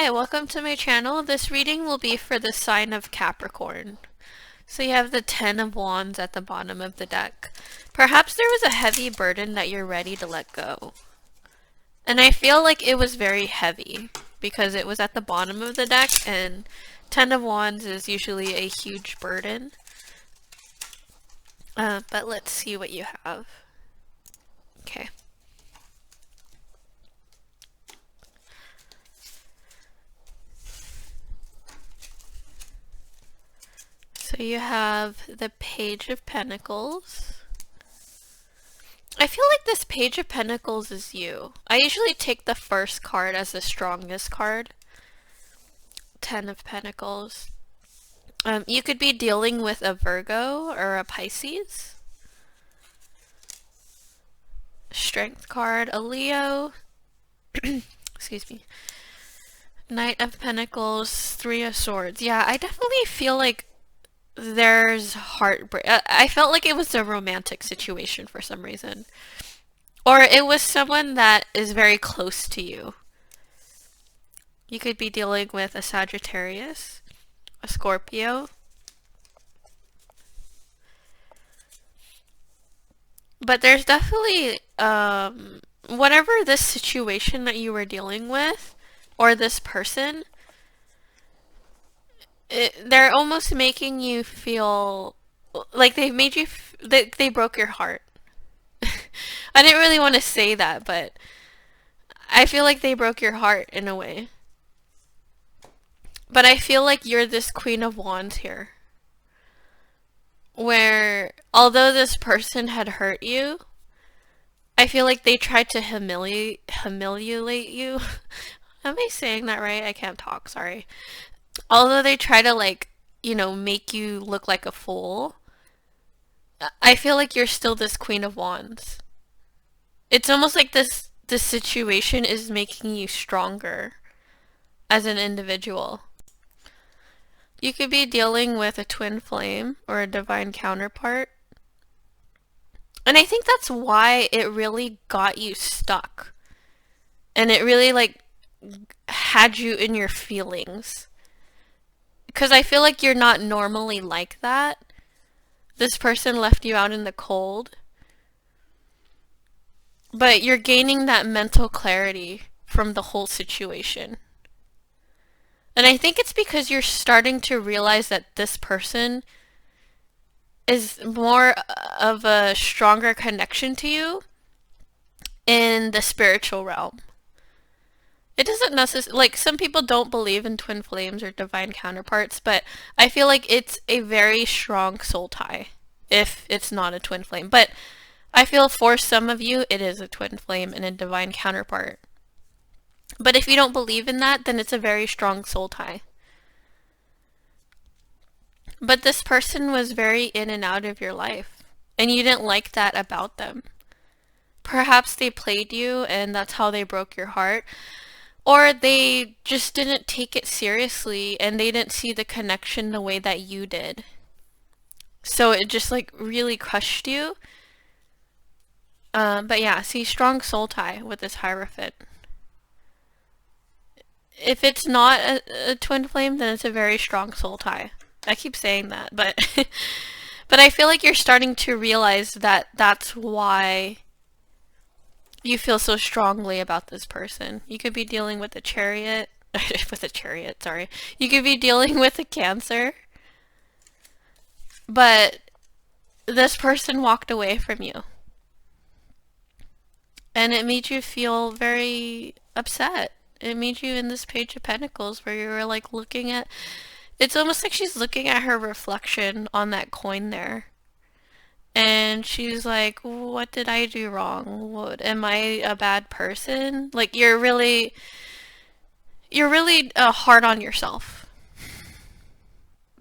Hi, welcome to my channel. This reading will be for the sign of Capricorn. So you have the Ten of Wands at the bottom of the deck. Perhaps there was a heavy burden that you're ready to let go. And I feel like it was very heavy because it was at the bottom of the deck, and Ten of Wands is usually a huge burden. But let's see what you have. Okay. So you have the Page of Pentacles. I feel like this Page of Pentacles is you. I usually take the first card as the strongest card. Ten of Pentacles. You could be dealing with a Virgo or a Pisces. Strength card, a Leo. Excuse me. Knight of Pentacles, Three of Swords. Yeah, I definitely feel like there's heartbreak. I felt like it was a romantic situation for some reason. Or it was someone that is very close to you. You could be dealing with a Sagittarius, a Scorpio. But there's definitely, whatever this situation that you were dealing with, or this person, they're almost making you feel like they made you, they broke your heart. I didn't really want to say that, but I feel like they broke your heart in a way. But I feel like you're this Queen of Wands here, where although this person had hurt you, I feel like they tried to humiliate you. Am I saying that right? I can't talk, sorry. Although they try to, like, you know, make you look like a fool, I feel like you're still this Queen of Wands. It's almost like this situation is making you stronger as an individual. You could be dealing with a twin flame or a divine counterpart. And I think that's why it really got you stuck. And it really, like, had you in your feelings. Because I feel like you're not normally like that. This person left you out in the cold. But you're gaining that mental clarity from the whole situation. And I think it's because you're starting to realize that this person is more of a stronger connection to you in the spiritual realm. It doesn't necessarily, like, some people don't believe in twin flames or divine counterparts, but I feel like it's a very strong soul tie if it's not a twin flame. But I feel for some of you, it is a twin flame and a divine counterpart. But if you don't believe in that, then it's a very strong soul tie. But this person was very in and out of your life, and you didn't like that about them. Perhaps they played you, and that's how they broke your heart. Or they just didn't take it seriously, and they didn't see the connection the way that you did. So it just, like, really crushed you. But yeah, see, strong soul tie with this Hierophant. If it's not a twin flame, then it's a very strong soul tie. I keep saying that, but but I feel like you're starting to realize that that's why you feel so strongly about this person. You could be dealing with a Chariot, sorry. You could be dealing with a Cancer, but this person walked away from you. And it made you feel very upset. It made you in this Page of Pentacles where you were, like, looking at, it's almost like she's looking at her reflection on that coin there. And she's like, what did I do wrong? What, am I a bad person? Like, you're really hard on yourself.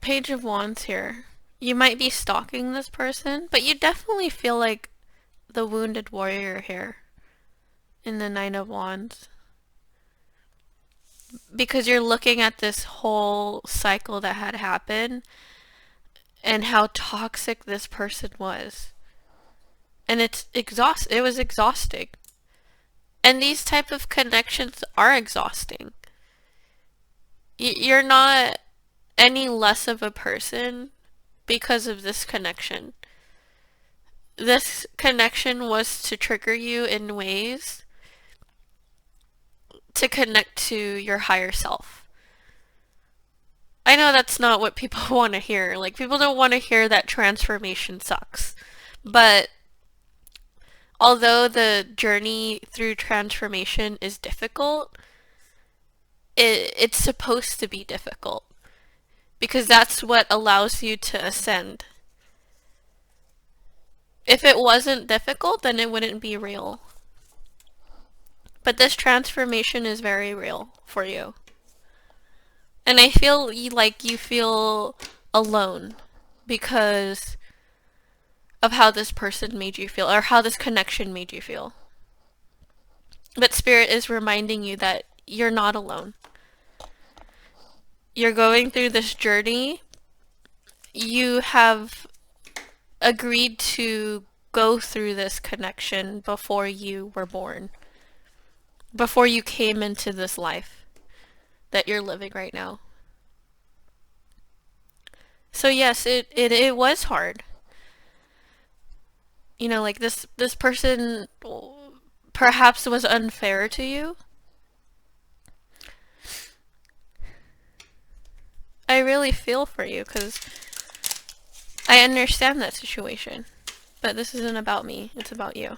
Page of Wands here. You might be stalking this person, but you definitely feel like the wounded warrior here in the Nine of Wands. Because you're looking at this whole cycle that had happened and how toxic this person was. And it was exhausting. And these type of connections are exhausting. You're not any less of a person because of this connection. This connection was to trigger you in ways to connect to your higher self. I know that's not what people want to hear. Like, people don't want to hear that transformation sucks. But although the journey through transformation is difficult, it's supposed to be difficult. Because that's what allows you to ascend. If it wasn't difficult, then it wouldn't be real. But this transformation is very real for you. And I feel like you feel alone because of how this person made you feel, or how this connection made you feel. But Spirit is reminding you that you're not alone. You're going through this journey. You have agreed to go through this connection before you were born. Before you came into this life that you're living right now. So yes, it was hard. You know, like this person perhaps was unfair to you. I really feel for you because I understand that situation. But this isn't about me, it's about you.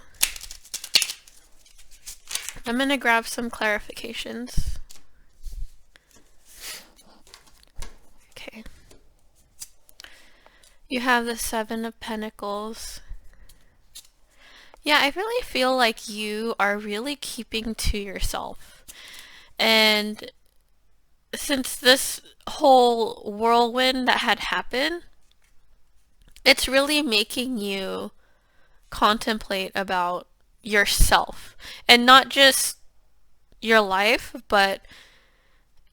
I'm gonna grab some clarifications. Okay. You have the Seven of Pentacles. Yeah, I really feel like you are really keeping to yourself. And since this whole whirlwind that had happened, it's really making you contemplate about yourself. And not just your life, but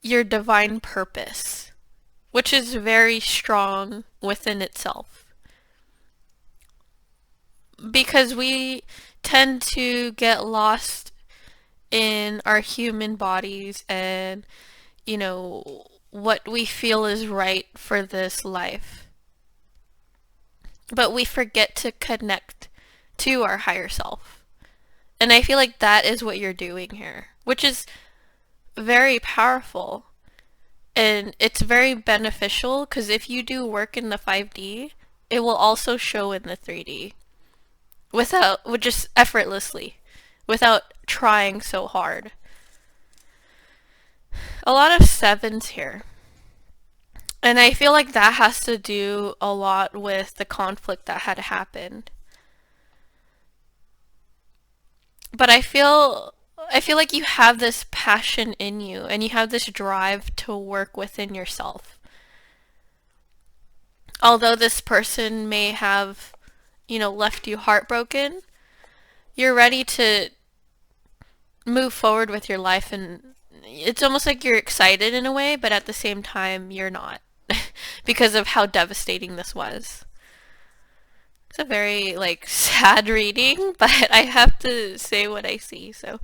your divine purpose, which is very strong within itself. Because we tend to get lost in our human bodies and, you know, what we feel is right for this life. But we forget to connect to our higher self. And I feel like that is what you're doing here, which is very powerful. And it's very beneficial because if you do work in the 5D, it will also show in the 3D. Just effortlessly, without trying so hard. A lot of sevens here. And I feel like that has to do a lot with the conflict that had happened. But I feel like you have this passion in you, and you have this drive to work within yourself. Although this person may have, you know, left you heartbroken, you're ready to move forward with your life, and it's almost like you're excited in a way, but at the same time you're not because of how devastating this was. It's a very like sad reading, but I have to say what I see. So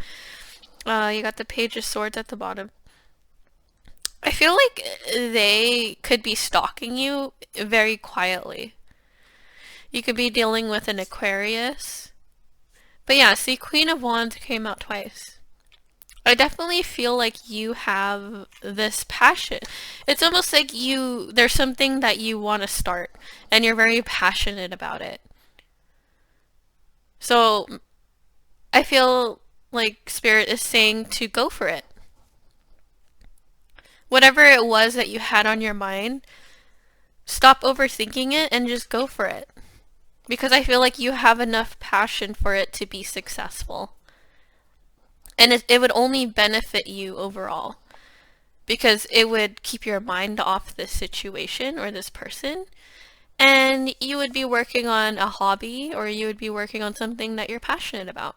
you got the Page of Swords at the bottom. I feel like they could be stalking you very quietly. You could be dealing with an Aquarius. But yeah, see, Queen of Wands came out twice. I definitely feel like you have this passion. It's almost like there's something that you want to start, and you're very passionate about it. So, I feel like Spirit is saying to go for it. Whatever it was that you had on your mind, stop overthinking it and just go for it. Because I feel like you have enough passion for it to be successful. And it would only benefit you overall. Because it would keep your mind off this situation or this person. And you would be working on a hobby, or you would be working on something that you're passionate about.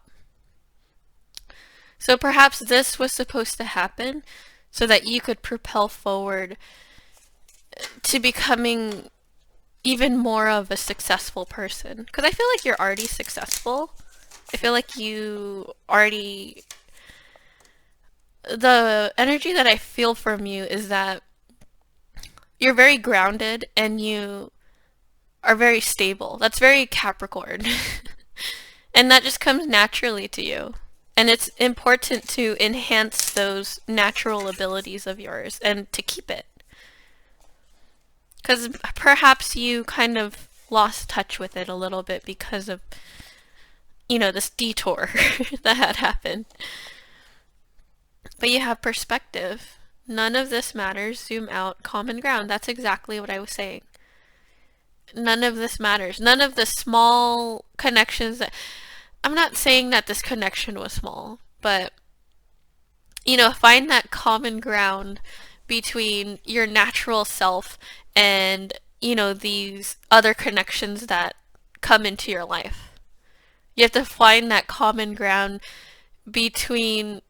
So perhaps this was supposed to happen so that you could propel forward to becoming even more of a successful person. Because I feel like you're already successful. I feel like you already the energy that I feel from you is that you're very grounded and you are very stable. That's very Capricorn. And that just comes naturally to you. And it's important to enhance those natural abilities of yours and to keep it. Because perhaps you kind of lost touch with it a little bit because of, this detour that had happened. But you have perspective. None of this matters. Zoom out. Common ground. That's exactly what I was saying. None of this matters. None of the small connections that... I'm not saying that this connection was small, but, find that common ground between your natural self and, these other connections that come into your life. You have to find that common ground between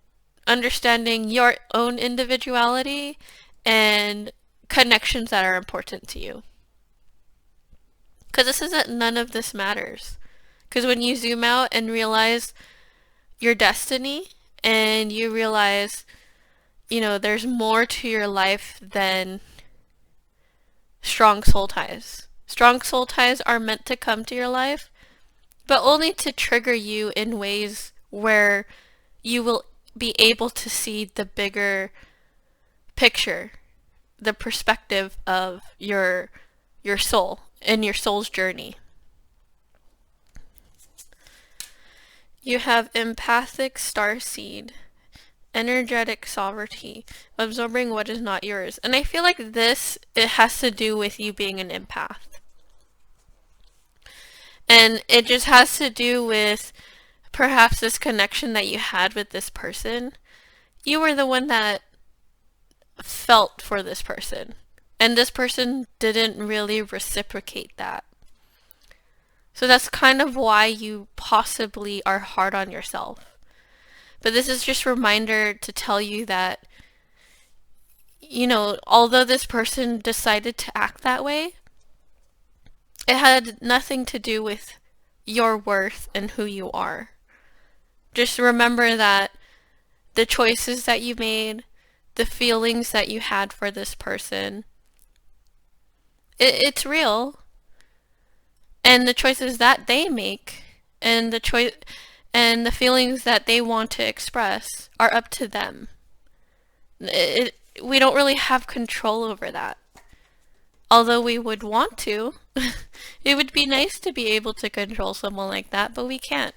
understanding your own individuality and connections that are important to you. Because this isn't none of this matters. Because when you zoom out and realize your destiny and you realize, there's more to your life than strong soul ties. Strong soul ties are meant to come to your life, but only to trigger you in ways where you will be able to see the bigger picture, the perspective of your soul and your soul's journey. You have empathic starseed, energetic sovereignty, absorbing what is not yours. And I feel like it has to do with you being an empath. And it just has to do with perhaps this connection that you had with this person. You were the one that felt for this person. And this person didn't really reciprocate that. So that's kind of why you possibly are hard on yourself. But this is just a reminder to tell you that, although this person decided to act that way, it had nothing to do with your worth and who you are. Just remember that the choices that you made, the feelings that you had for this person, it's real. And the choices that they make and the feelings that they want to express are up to them. We don't really have control over that. Although we would want to. It would be nice to be able to control someone like that, but we can't.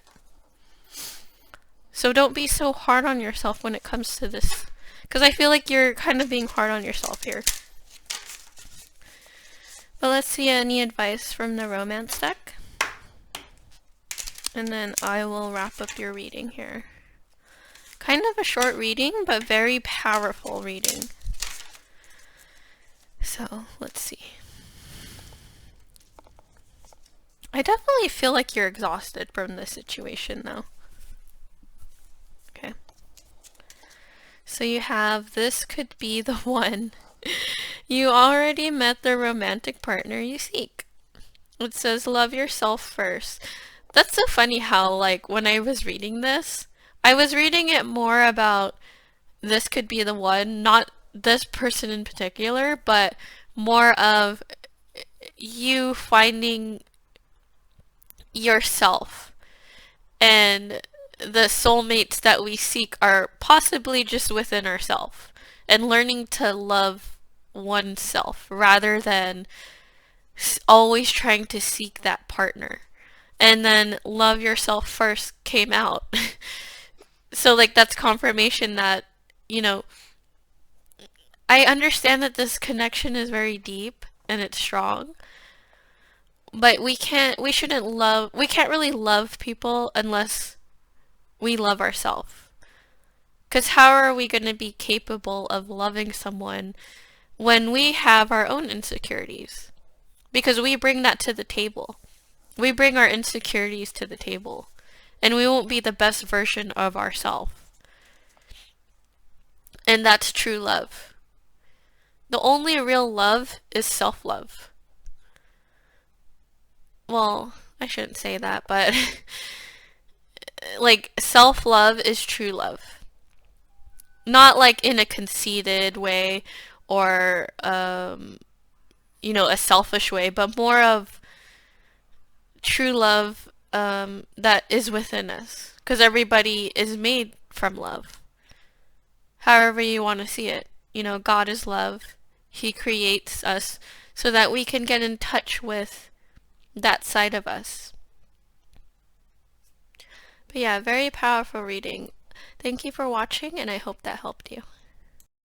So don't be so hard on yourself when it comes to this. Because I feel like you're kind of being hard on yourself here. But let's see any advice from the romance deck. And then I will wrap up your reading here. Kind of a short reading, but very powerful reading. So, let's see. I definitely feel like you're exhausted from this situation, though. Okay. So you have, this could be the one. You already met the romantic partner you seek. It says, love yourself first. That's so funny how, when I was reading this, I was reading it more about this could be the one, not this person in particular, but more of you finding yourself. And the soulmates that we seek are possibly just within ourselves. And learning to love oneself rather than always trying to seek that partner. And then love yourself first came out. So that's confirmation that, I understand that this connection is very deep and it's strong. But we can't really love people unless we love ourselves. Because how are we going to be capable of loving someone when we have our own insecurities? Because we bring that to the table. We bring our insecurities to the table. And we won't be the best version of ourselves. And that's true love. The only real love is self-love. Well, I shouldn't say that, but self-love is true love. Not like in a conceited way or a selfish way, but more of true love that is within us. Because everybody is made from love, however you want to see it. God is love. He creates us so that we can get in touch with that side of us. But yeah, very powerful reading. Thank you for watching, and I hope that helped you.